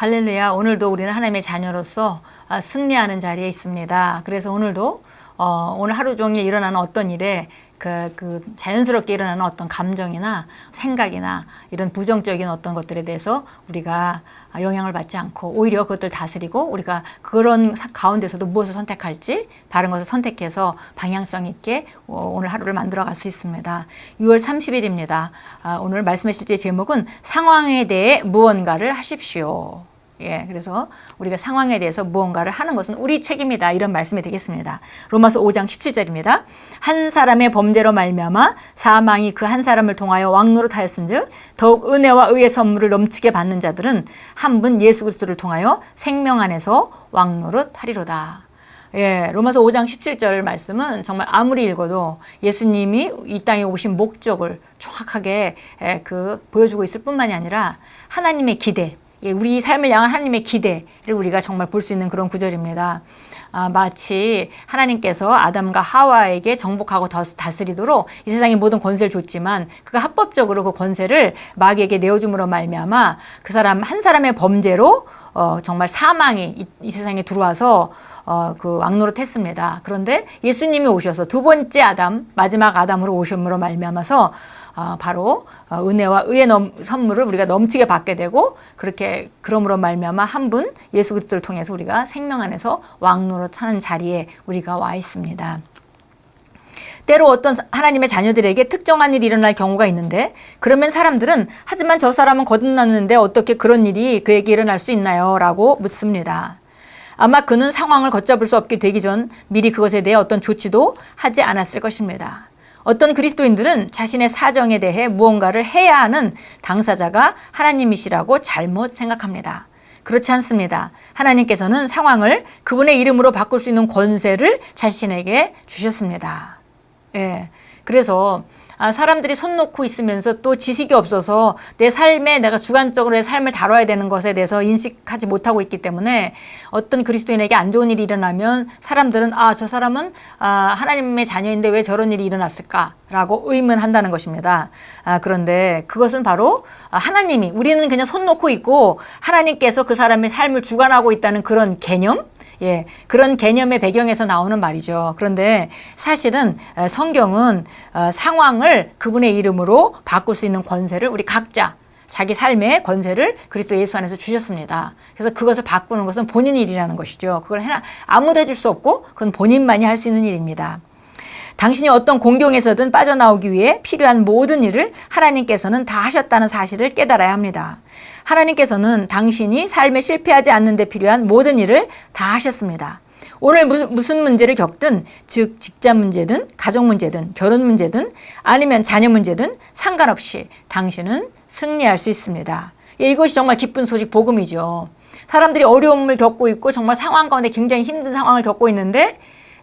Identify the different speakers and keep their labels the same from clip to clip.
Speaker 1: 할렐루야. 오늘도 우리는 하나님의 자녀로서 승리하는 자리에 있습니다. 그래서 오늘도 오늘 하루 종일 일어나는 어떤 일에 자연스럽게 일어나는 어떤 감정이나 생각이나 이런 부정적인 어떤 것들에 대해서 우리가 영향을 받지 않고 오히려 그것들 다스리고 우리가 그런 가운데서도 무엇을 선택할지 바른 것을 선택해서 방향성 있게 오늘 하루를 만들어 갈 수 있습니다. 6월 30일입니다. 오늘 말씀의 실제 제목은 상황에 대해 무언가를 하십시오. 그래서 우리가 상황에 대해서 무언가를 하는 것은 우리 책임이다. 이런 말씀이 되겠습니다. 로마서 5장 17절입니다. 한 사람의 범죄로 말미암아 사망이 그 한 사람을 통하여 왕노릇하였은즉 더욱 은혜와 의의 선물을 넘치게 받는 자들은 한 분 예수 그리스도를 통하여 생명 안에서 왕노릇하리로다. 로마서 5장 17절 말씀은 정말 아무리 읽어도 예수님이 이 땅에 오신 목적을 정확하게 보여주고 있을 뿐만이 아니라 하나님의 기대, 우리 삶을 향한 하나님의 기대를 우리가 정말 볼 수 있는 그런 구절입니다. 마치 하나님께서 아담과 하와에게 정복하고 다스리도록 이 세상의 모든 권세를 줬지만 그가 합법적으로 그 권세를 마귀에게 내어줌으로 말미암아 그 사람 한 사람의 범죄로 정말 사망이 이 세상에 들어와서 왕노릇했습니다. 그런데 예수님이 오셔서 두 번째 아담, 마지막 아담으로 오심으로 말미암아서 바로 은혜와 의의 선물을 우리가 넘치게 받게 되고 그러므로 말미암아 한 분 예수 그리스도를 통해서 우리가 생명 안에서 왕노릇하는 자리에 우리가 와 있습니다. 때로 어떤 하나님의 자녀들에게 특정한 일이 일어날 경우가 있는데 그러면 사람들은 하지만 저 사람은 거듭났는데 어떻게 그런 일이 그에게 일어날 수 있나요? 라고 묻습니다. 아마 그는 상황을 걷잡을 수 없게 되기 전 미리 그것에 대해 어떤 조치도 하지 않았을 것입니다. 어떤 그리스도인들은 자신의 사정에 대해 무언가를 해야 하는 당사자가 하나님이시라고 잘못 생각합니다. 그렇지 않습니다. 하나님께서는 상황을 그분의 이름으로 바꿀 수 있는 권세를 자신에게 주셨습니다. 그래서 사람들이 손 놓고 있으면서 또 지식이 없어서 내 삶에 내가 주관적으로 내 삶을 다뤄야 되는 것에 대해서 인식하지 못하고 있기 때문에 어떤 그리스도인에게 안 좋은 일이 일어나면 사람들은 저 사람은 하나님의 자녀인데 왜 저런 일이 일어났을까라고 의문한다는 것입니다. 그런데 그것은 바로 하나님이 우리는 그냥 손 놓고 있고 하나님께서 그 사람의 삶을 주관하고 있다는 그런 개념? 그런 개념의 배경에서 나오는 말이죠. 그런데 사실은 성경은 상황을 그분의 이름으로 바꿀 수 있는 권세를 우리 각자 자기 삶의 권세를 그리스도 예수 안에서 주셨습니다. 그래서 그것을 바꾸는 것은 본인 일이라는 것이죠. 그걸 아무도 해줄 수 없고 그건 본인만이 할 수 있는 일입니다. 당신이 어떤 공경에서든 빠져나오기 위해 필요한 모든 일을 하나님께서는 다 하셨다는 사실을 깨달아야 합니다. 하나님께서는 당신이 삶에 실패하지 않는 데 필요한 모든 일을 다 하셨습니다. 오늘 무슨 문제를 겪든 즉 직장 문제든 가족 문제든 결혼 문제든 아니면 자녀 문제든 상관없이 당신은 승리할 수 있습니다. 이것이 정말 기쁜 소식 복음이죠. 사람들이 어려움을 겪고 있고 정말 상황 가운데 굉장히 힘든 상황을 겪고 있는데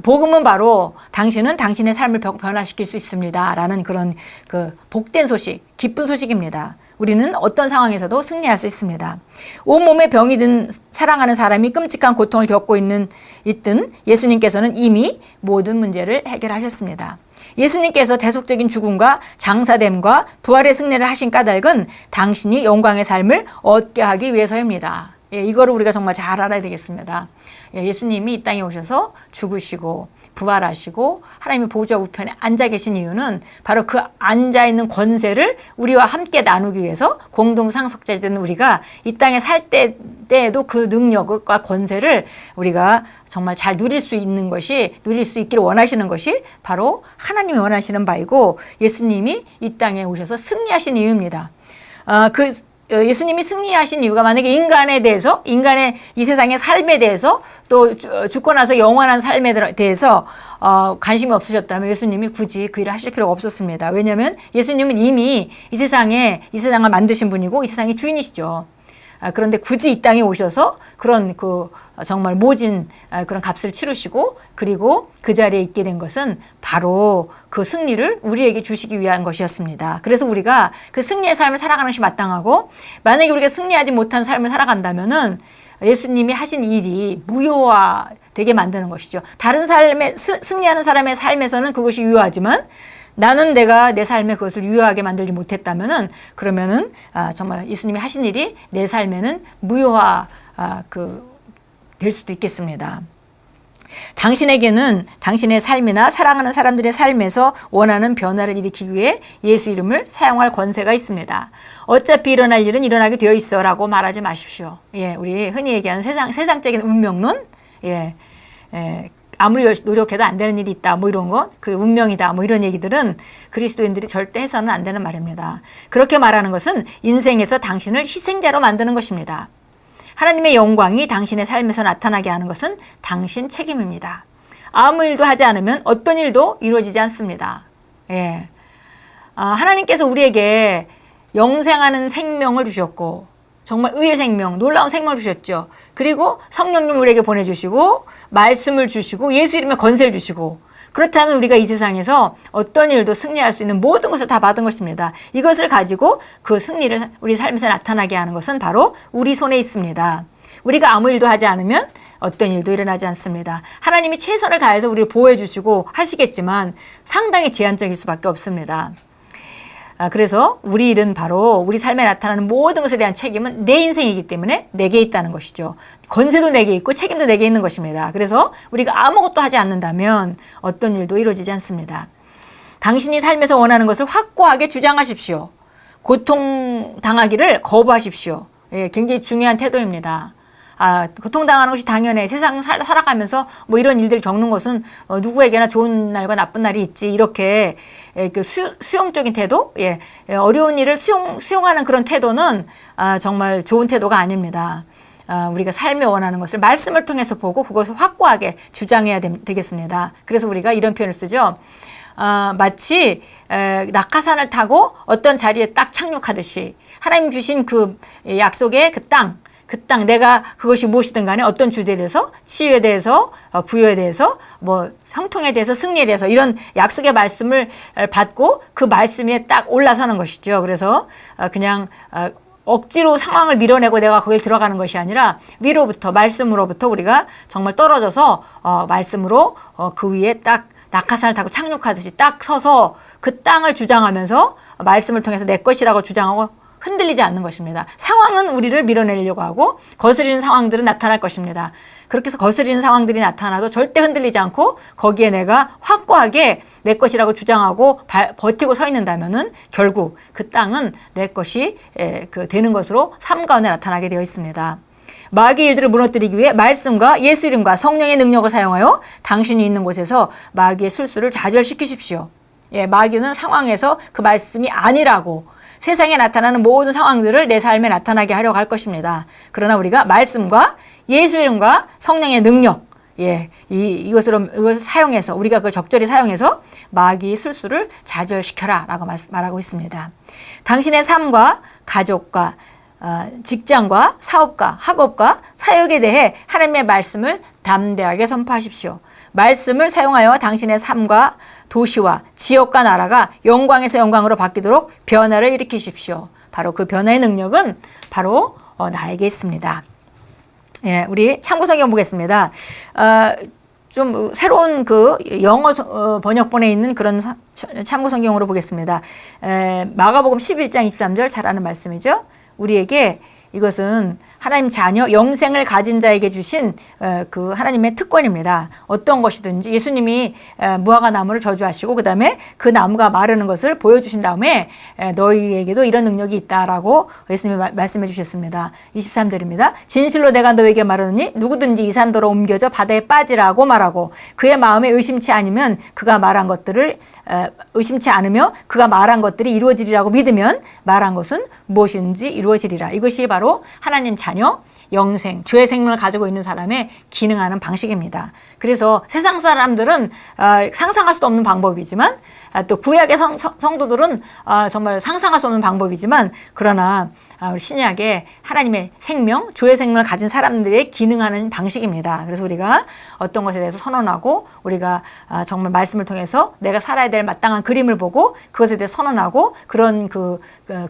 Speaker 1: 복음은 바로 당신은 당신의 삶을 변화시킬 수 있습니다. 라는 그런 복된 소식, 기쁜 소식입니다. 우리는 어떤 상황에서도 승리할 수 있습니다. 온몸에 병이 든 사랑하는 사람이 끔찍한 고통을 겪고 있든 예수님께서는 이미 모든 문제를 해결하셨습니다. 예수님께서 대속적인 죽음과 장사됨과 부활의 승리를 하신 까닭은 당신이 영광의 삶을 얻게 하기 위해서입니다. 이거를 우리가 정말 잘 알아야 되겠습니다. 예수님이 이 땅에 오셔서 죽으시고 부활하시고 하나님의 보좌 우편에 앉아 계신 이유는 바로 그 앉아 있는 권세를 우리와 함께 나누기 위해서 공동 상속자 되는 우리가 이 땅에 살 때에도 그 능력과 권세를 우리가 정말 잘 누릴 수 있기를 원하시는 것이 바로 하나님이 원하시는 바이고 예수님이 이 땅에 오셔서 승리하신 이유입니다. 예수님이 승리하신 이유가 만약에 인간의 이 세상의 삶에 대해서 또 죽고 나서 영원한 삶에 대해서 관심이 없으셨다면 예수님이 굳이 그 일을 하실 필요가 없었습니다. 왜냐하면 예수님은 이미 이 세상을 만드신 분이고 이 세상의 주인이시죠. 그런데 굳이 이 땅에 오셔서 그런 정말 모진 그런 값을 치르시고 그리고 그 자리에 있게 된 것은 바로 그 승리를 우리에게 주시기 위한 것이었습니다. 그래서 우리가 그 승리의 삶을 살아가는 것이 마땅하고 만약에 우리가 승리하지 못한 삶을 살아간다면은 예수님이 하신 일이 무효화되게 만드는 것이죠. 다른 승리하는 사람의 삶에서는 그것이 유효하지만 나는 내가 내 삶에 그것을 유효하게 만들지 못했다면은 그러면은 정말 예수님이 하신 일이 내 삶에는 무효화 될 수도 있겠습니다. 당신에게는 당신의 삶이나 사랑하는 사람들의 삶에서 원하는 변화를 일으키기 위해 예수 이름을 사용할 권세가 있습니다. 어차피 일어날 일은 일어나게 되어 있어라고 말하지 마십시오. 예, 우리 흔히 얘기하는 세상적인 운명론, 아무리 노력해도 안 되는 일이 있다, 뭐 이런 거, 그 운명이다, 뭐 이런 얘기들은 그리스도인들이 절대 해서는 안 되는 말입니다. 그렇게 말하는 것은 인생에서 당신을 희생자로 만드는 것입니다. 하나님의 영광이 당신의 삶에서 나타나게 하는 것은 당신 책임입니다. 아무 일도 하지 않으면 어떤 일도 이루어지지 않습니다. 예. 하나님께서 우리에게 영생하는 생명을 주셨고 정말 의의 생명, 놀라운 생명을 주셨죠. 그리고 성령님을 우리에게 보내주시고 말씀을 주시고 예수 이름의 권세를 주시고 그렇다면 우리가 이 세상에서 어떤 일도 승리할 수 있는 모든 것을 다 받은 것입니다. 이것을 가지고 그 승리를 우리 삶에서 나타나게 하는 것은 바로 우리 손에 있습니다. 우리가 아무 일도 하지 않으면 어떤 일도 일어나지 않습니다. 하나님이 최선을 다해서 우리를 보호해 주시고 하시겠지만 상당히 제한적일 수밖에 없습니다. 그래서 우리 일은 바로 우리 삶에 나타나는 모든 것에 대한 책임은 내 인생이기 때문에 내게 있다는 것이죠. 권세도 내게 있고 책임도 내게 있는 것입니다. 그래서 우리가 아무것도 하지 않는다면 어떤 일도 이루어지지 않습니다. 당신이 삶에서 원하는 것을 확고하게 주장하십시오. 고통당하기를 거부하십시오. 예, 굉장히 중요한 태도입니다. 고통당하는 것이 당연해. 세상 살아가면서 뭐 이런 일들을 겪는 것은 누구에게나 좋은 날과 나쁜 날이 있지. 이렇게 그 수용적인 태도, 어려운 일을 수용하는 그런 태도는 정말 좋은 태도가 아닙니다. 우리가 삶에 원하는 것을 말씀을 통해서 보고 그것을 확고하게 주장해야 되겠습니다. 그래서 우리가 이런 표현을 쓰죠. 마치 낙하산을 타고 어떤 자리에 딱 착륙하듯이 하나님 주신 그 약속의 그 땅, 내가 그것이 무엇이든 간에 어떤 주제에 대해서, 치유에 대해서, 부여에 대해서, 뭐 형통에 대해서, 승리에 대해서 이런 약속의 말씀을 받고 그 말씀 위에 딱 올라서는 것이죠. 그래서 그냥 억지로 상황을 밀어내고 내가 거길 들어가는 것이 아니라 위로부터, 말씀으로부터 우리가 정말 떨어져서 말씀으로 그 위에 딱 낙하산을 타고 착륙하듯이 딱 서서 그 땅을 주장하면서 말씀을 통해서 내 것이라고 주장하고 흔들리지 않는 것입니다. 상황은 우리를 밀어내려고 하고 거스리는 상황들은 나타날 것입니다. 그렇게 해서 거스리는 상황들이 나타나도 절대 흔들리지 않고 거기에 내가 확고하게 내 것이라고 주장하고 버티고 서 있는다면은 결국 그 땅은 내 것이 되는 것으로 삶 가운데 나타나게 되어 있습니다. 마귀의 일들을 무너뜨리기 위해 말씀과 예수 이름과 성령의 능력을 사용하여 당신이 있는 곳에서 마귀의 술수를 좌절시키십시오. 마귀는 상황에서 그 말씀이 아니라고 세상에 나타나는 모든 상황들을 내 삶에 나타나게 하려고 할 것입니다. 그러나 우리가 말씀과 예수 이름과 성령의 능력, 이것을 사용해서 우리가 그걸 적절히 사용해서 마귀의 술수를 좌절시켜라 라고 말하고 있습니다. 당신의 삶과 가족과 직장과 사업과 학업과 사역에 대해 하나님의 말씀을 담대하게 선포하십시오. 말씀을 사용하여 당신의 삶과 도시와 지역과 나라가 영광에서 영광으로 바뀌도록 변화를 일으키십시오. 바로 그 변화의 능력은 바로 나에게 있습니다. 우리 참고성경 보겠습니다. 좀 새로운 그 영어 번역본에 있는 그런 참고성경으로 보겠습니다. 마가복음 11장 23절 잘 아는 말씀이죠. 우리에게 이것은 하나님 자녀 영생을 가진 자에게 주신 그 하나님의 특권입니다. 어떤 것이든지 예수님이 무화과 나무를 저주하시고 그 다음에 그 나무가 마르는 것을 보여주신 다음에 너희에게도 이런 능력이 있다라고 예수님이 말씀해 주셨습니다. 23절입니다. 진실로 내가 너에게 말하노니 누구든지 이 산더러 옮겨져 바다에 빠지라고 말하고 그의 마음에 의심치 않으며 그가 말한 것들이 이루어지리라고 믿으면 말한 것은 무엇인지 이루어지리라. 이것이 바로 하나님 자녀, 영생, 죄의 생명을 가지고 있는 사람의 기능하는 방식입니다. 그래서 세상 사람들은 상상할 수도 없는 방법이지만 또 구약의 성도들은 정말 상상할 수 없는 방법이지만 그러나 우리 신약의 하나님의 생명, 조의 생명을 가진 사람들의 기능하는 방식입니다. 그래서 우리가 어떤 것에 대해서 선언하고 우리가 정말 말씀을 통해서 내가 살아야 될 마땅한 그림을 보고 그것에 대해 선언하고 그런 그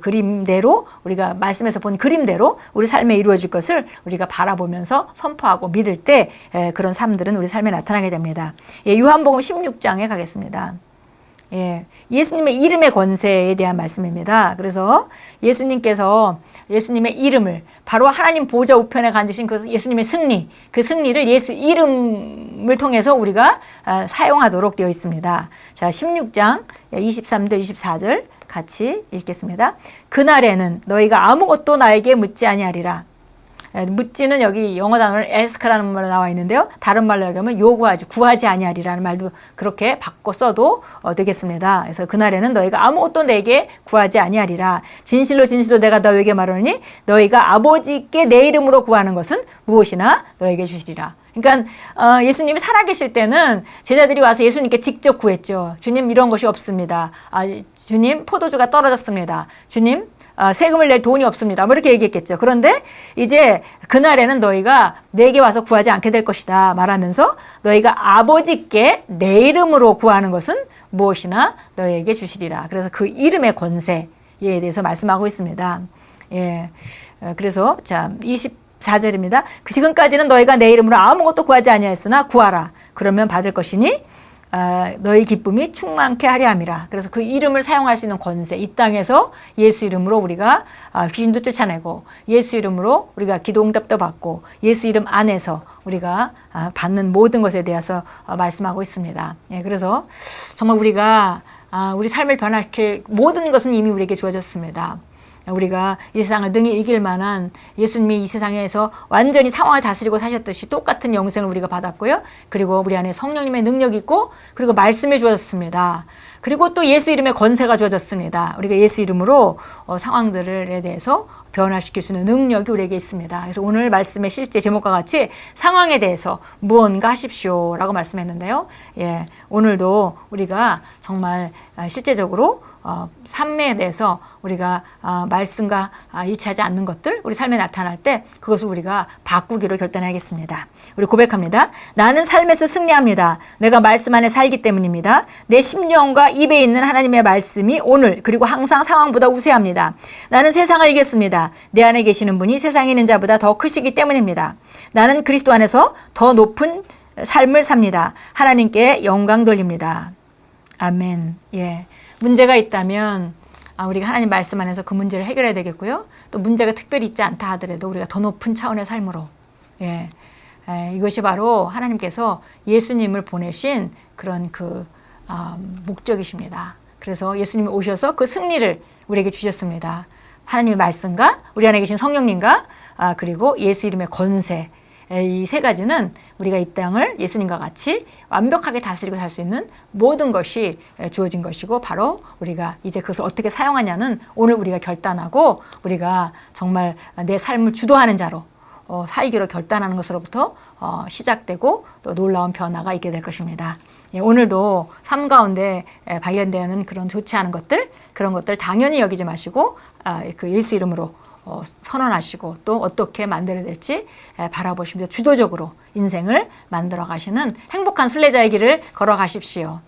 Speaker 1: 그림대로 우리가 말씀에서 본 그림대로 우리 삶에 이루어질 것을 우리가 바라보면서 선포하고 믿을 때 그런 삶들은 우리 삶에 나타나게 됩니다. 요한복음 16장에 가겠습니다. 예, 예수님의 이름의 권세에 대한 말씀입니다. 그래서 예수님께서 예수님의 이름을 바로 하나님 보좌 우편에 앉으신 그 예수님의 승리, 그 승리를 예수 이름을 통해서 우리가 사용하도록 되어 있습니다. 자, 16장 23절 24절 같이 읽겠습니다. 그날에는 너희가 아무것도 나에게 묻지 아니하리라. 묻지는 여기 영어 단어를 ask라는 말로 나와 있는데요. 다른 말로 얘기하면 요구하지, 구하지 아니하리라는 말도 그렇게 바꿔 써도 되겠습니다. 그래서 그날에는 너희가 아무것도 내게 구하지 아니하리라. 진실로 진실로 내가 너희에게 말하노니 너희가 아버지께 내 이름으로 구하는 것은 무엇이나 너희에게 주시리라. 그러니까 예수님이 살아계실 때는 제자들이 와서 예수님께 직접 구했죠. 주님 이런 것이 없습니다. 주님 포도주가 떨어졌습니다. 주님 세금을 낼 돈이 없습니다. 뭐 이렇게 얘기했겠죠. 그런데 이제 그날에는 너희가 내게 와서 구하지 않게 될 것이다 말하면서 너희가 아버지께 내 이름으로 구하는 것은 무엇이나 너희에게 주시리라. 그래서 그 이름의 권세에 대해서 말씀하고 있습니다. 예. 그래서 자 24절입니다. 지금까지는 너희가 내 이름으로 아무것도 구하지 아니하였으나 구하라. 그러면 받을 것이니 너희 기쁨이 충만케 하려 함이라. 그래서 그 이름을 사용할 수 있는 권세, 이 땅에서 예수 이름으로 우리가 귀신도 쫓아내고 예수 이름으로 우리가 기도 응답도 받고 예수 이름 안에서 우리가 받는 모든 것에 대해서 말씀하고 있습니다. 예, 그래서 정말 우리가 우리 삶을 변화시킬 모든 것은 이미 우리에게 주어졌습니다. 우리가 이 세상을 능히 이길 만한 예수님이 이 세상에서 완전히 상황을 다스리고 사셨듯이 똑같은 영생을 우리가 받았고요. 그리고 우리 안에 성령님의 능력이 있고 그리고 말씀이 주어졌습니다. 그리고 또 예수 이름의 권세가 주어졌습니다. 우리가 예수 이름으로 상황들에 대해서 변화시킬 수 있는 능력이 우리에게 있습니다. 그래서 오늘 말씀의 실제 제목과 같이 상황에 대해서 무언가 하십시오 라고 말씀했는데요. 예, 오늘도 우리가 정말 실제적으로 삶에 대해서 우리가 말씀과 일치하지 않는 것들 우리 삶에 나타날 때 그것을 우리가 바꾸기로 결단하겠습니다. 우리 고백합니다. 나는 삶에서 승리합니다. 내가 말씀 안에 살기 때문입니다. 내 심령과 입에 있는 하나님의 말씀이 오늘 그리고 항상 상황보다 우세합니다. 나는 세상을 이겼습니다. 내 안에 계시는 분이 세상에 있는 자보다 더 크시기 때문입니다. 나는 그리스도 안에서 더 높은 삶을 삽니다. 하나님께 영광 돌립니다. 아멘. 예. 문제가 있다면 우리가 하나님 말씀 안에서 그 문제를 해결해야 되겠고요. 또 문제가 특별히 있지 않다 하더라도 우리가 더 높은 차원의 삶으로 이것이 바로 하나님께서 예수님을 보내신 그런 그 목적이십니다. 그래서 예수님이 오셔서 그 승리를 우리에게 주셨습니다. 하나님의 말씀과 우리 안에 계신 성령님과 그리고 예수 이름의 권세 이 세 가지는 우리가 이 땅을 예수님과 같이 완벽하게 다스리고 살 수 있는 모든 것이 주어진 것이고 바로 우리가 이제 그것을 어떻게 사용하냐는 오늘 우리가 결단하고 우리가 정말 내 삶을 주도하는 자로 살기로 결단하는 것으로부터 시작되고 또 놀라운 변화가 있게 될 것입니다. 예, 오늘도 삶 가운데 발견되는 그런 좋지 않은 것들 그런 것들 당연히 여기지 마시고 그 예수 이름으로 선언하시고 또 어떻게 만들어야 될지 바라보시면서 주도적으로 인생을 만들어 가시는 행복한 순례자의 길을 걸어 가십시오.